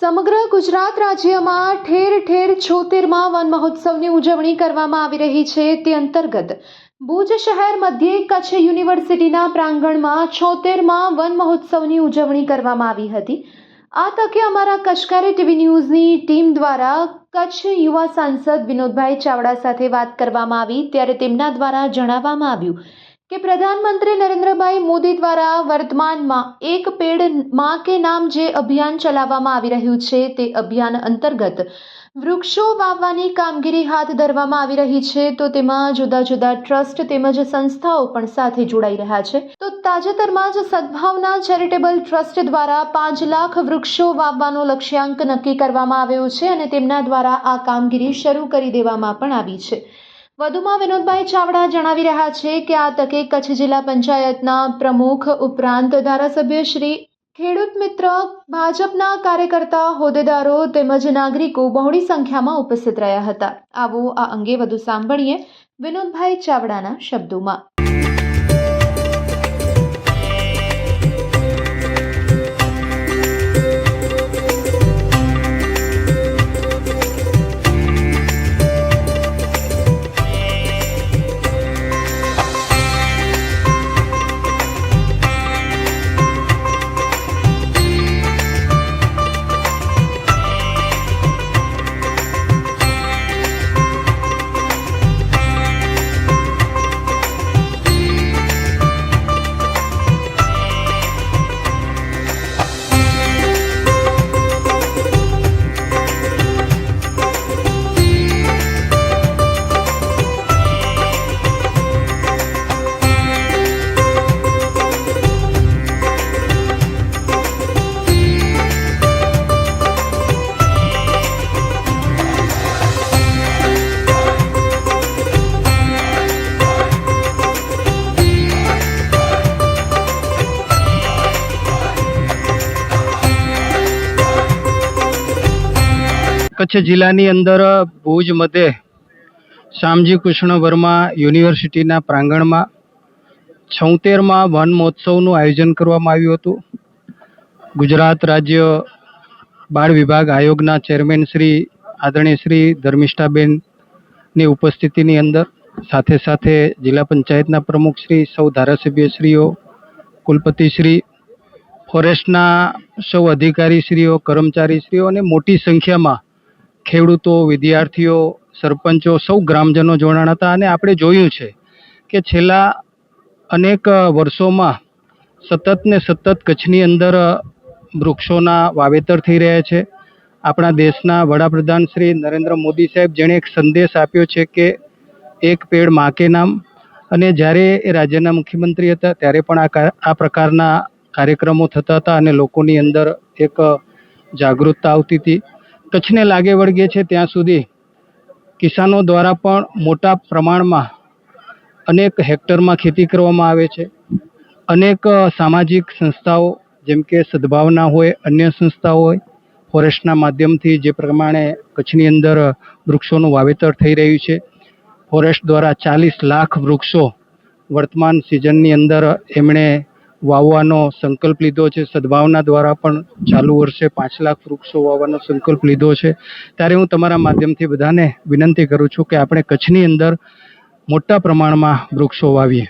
સમગ્ર ગુજરાત રાજ્યમાં ઠેર ઠેર 76મા વન મહોત્સવની ઉજવણી કરવામાં આવી રહી છે। તે અંતર્ગત ભુજ શહેર મધ્યે કચ્છ યુનિવર્સિટીના પ્રાંગણમાં 76મા વન મહોત્સવની ઉજવણી કરવામાં આવી હતી। આ તકે અમારા કચ્છકારી ટીવી ન્યૂઝની ટીમ દ્વારા કચ્છ યુવા સાંસદ વિનોદભાઈ ચાવડા સાથે વાત કરવામાં આવી, ત્યારે તેમના દ્વારા જણાવવામાં આવ્યું કે પ્રધાનમંત્રી નરેન્દ્રભાઈ મોદી દ્વારા વર્તમાનમાં એક પેડ માં કે નામ જે અભિયાન ચલાવવામાં આવી રહ્યું છે, તે અભિયાન અંતર્ગત વૃક્ષો વાવવાની કામગીરી હાથ ધરવામાં આવી રહી છે। તો તેમાં જુદા જુદા ટ્રસ્ટ તેમજ સંસ્થાઓ પણ સાથે જોડાઈ રહ્યા છે। તો તાજેતરમાં જ સદભાવના ચેરિટેબલ ટ્રસ્ટ દ્વારા 5 લાખ વૃક્ષો વાવવાનો લક્ષ્યાંક નક્કી કરવામાં આવ્યો છે અને તેમના દ્વારા આ કામગીરી શરૂ કરી દેવામાં પણ આવી છે। વધુમાં વિનોદભાઈ ચાવડા જણાવી રહ્યા છે કે આ તકે કચ્છ જિલ્લા પંચાયતના પ્રમુખ ઉપરાંત ધારાસભ્ય શ્રી, ખેડૂત મિત્ર, ભાજપના કાર્યકર્તા, હોદ્દેદારો તેમજ નાગરિકો બહોળી સંખ્યામાં ઉપસ્થિત રહ્યા હતા। આવો આ અંગે વધુ સાંભળીએ વિનોદભાઈ ચાવડાના શબ્દોમાં। કચ્છ જિલ્લાની અંદર ભુજ મધ્યે શ્યામજી કૃષ્ણ વર્મા યુનિવર્સિટીના પ્રાંગણમાં 76મા વન મહોત્સવનું આયોજન કરવામાં આવ્યું હતું। ગુજરાત રાજ્ય બાળ વિભાગ આયોગના ચેરમેન શ્રી આદરણીય શ્રી ધર્મિષ્ઠાબેનની ઉપસ્થિતિની અંદર સાથે સાથે જિલ્લા પંચાયતના પ્રમુખ શ્રી, સૌ ધારાસભ્યશ્રીઓ, કુલપતિશ્રી, ફોરેસ્ટના સૌ અધિકારીશ્રીઓ, કર્મચારીશ્રીઓ અને મોટી સંખ્યામાં ખેડૂતો, વિદ્યાર્થીઓ, સરપંચો, સૌ ગ્રામજનો જોડાણા હતા। અને આપણે જોયું છે કે છેલ્લા અનેક વર્ષોમાં સતત ને સતત કચ્છની અંદર વૃક્ષોના વાવેતર થઈ રહ્યા છે। આપણા દેશના વડાપ્રધાન શ્રી નરેન્દ્ર મોદી સાહેબ, જેણે એક સંદેશ આપ્યો છે કે એક પેડ માં કે નામ, અને જ્યારે એ રાજ્યના મુખ્યમંત્રી હતા ત્યારે પણ આ પ્રકારના કાર્યક્રમો થતા હતા અને લોકોની અંદર એક જાગૃતતા આવતી હતી। કચ્છને લાગે વળગે છે ત્યાં સુધી કિસાનો દ્વારા પણ મોટા પ્રમાણમાં અનેક હેક્ટરમાં ખેતી કરવામાં આવે છે। અનેક સામાજિક સંસ્થાઓ જેમ કે સદભાવના હોય, અન્ય સંસ્થાઓ હોય, ફોરેસ્ટના માધ્યમથી જે પ્રમાણે કચ્છની અંદર વૃક્ષોનું વાવેતર થઈ રહ્યું છે, ફોરેસ્ટ દ્વારા 40 લાખ વૃક્ષો વર્તમાન સિઝનની અંદર એમણે વાવવાનો સંકલ્પ લીધો છે। સદભાવના દ્વારા પણ ચાલુ વર્ષે 5 લાખ વૃક્ષો વાવવાનો સંકલ્પ લીધો છે। ત્યારે હું તમારા માધ્યમથી બધાને વિનંતી કરું છું કે આપણે કચ્છની અંદર મોટા પ્રમાણમાં વૃક્ષો વાવીએ।